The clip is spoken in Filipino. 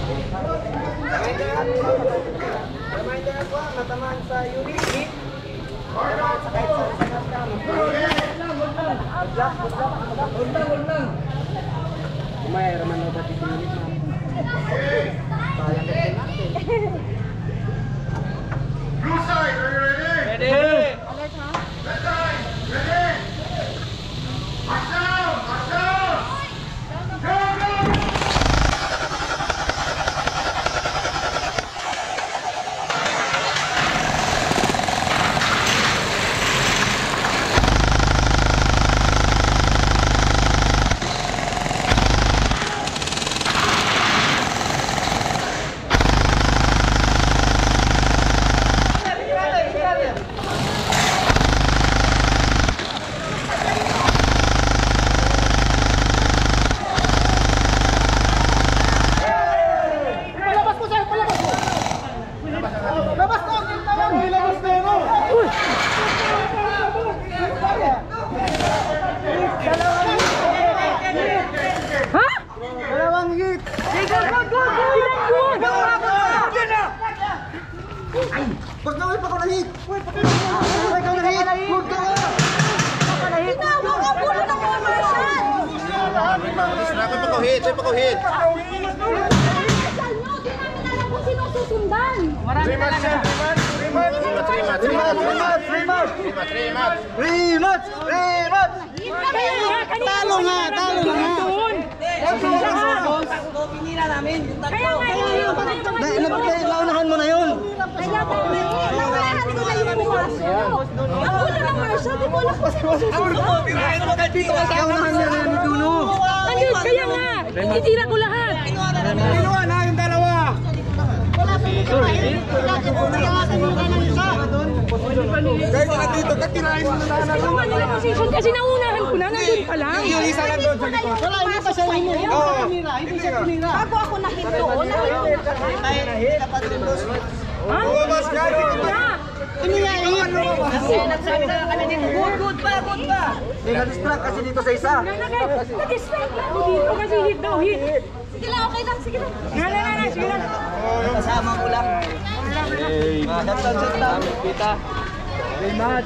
Reminder ako, matamaan sa uric. Matamaan sa kahit sa kamo. Huwag. Kumaya, raman mo ba titinit mo? Sayang natin natin. Blue side, are you ready? Ready! Red side, ready? March down! March down! Go, go! Pagkawin pa ko na hit! Pagkawin ka na hit! Huwag ka! Tinawag ang pulo ng commercial! Sinabi pa ko hit! Sinabi pa ko hit! Commercial nyo! Di namin alam kung sino susundan! Marami talaga! 3 months! Talo nga! Talo nga! Pinira namin yung tatlo. Kaya ngayon, Launahan mo na yun! kaya naunahan ko na yung pumasok. Ang pulo ng commercial, di mo alam kung sino susundan. Launahan niya na ni Duno! Andun, kaya nga! Ititira ko lahat! Kinuha na yung dalawa! Guys, nandito ka, tirahin mo na natin. Kinuha nila position kasi naunahan ko na, nandun pa lang. Yung isa nandun sa likod. Wala, hindi pa siya hinuli. Hindi siya tinira. Bago ako nakit doon, ha? Lumabas ka! Hindi nga, iyan lumabas. Good pa. Na-distract kasi dito sa isa. Na-distract na ako dito kasi hit daw, hit. Sige lang, okay lang, sige lang. Sige lang. Kasama ko lang. Hey! That's it lang. Kita! Very much.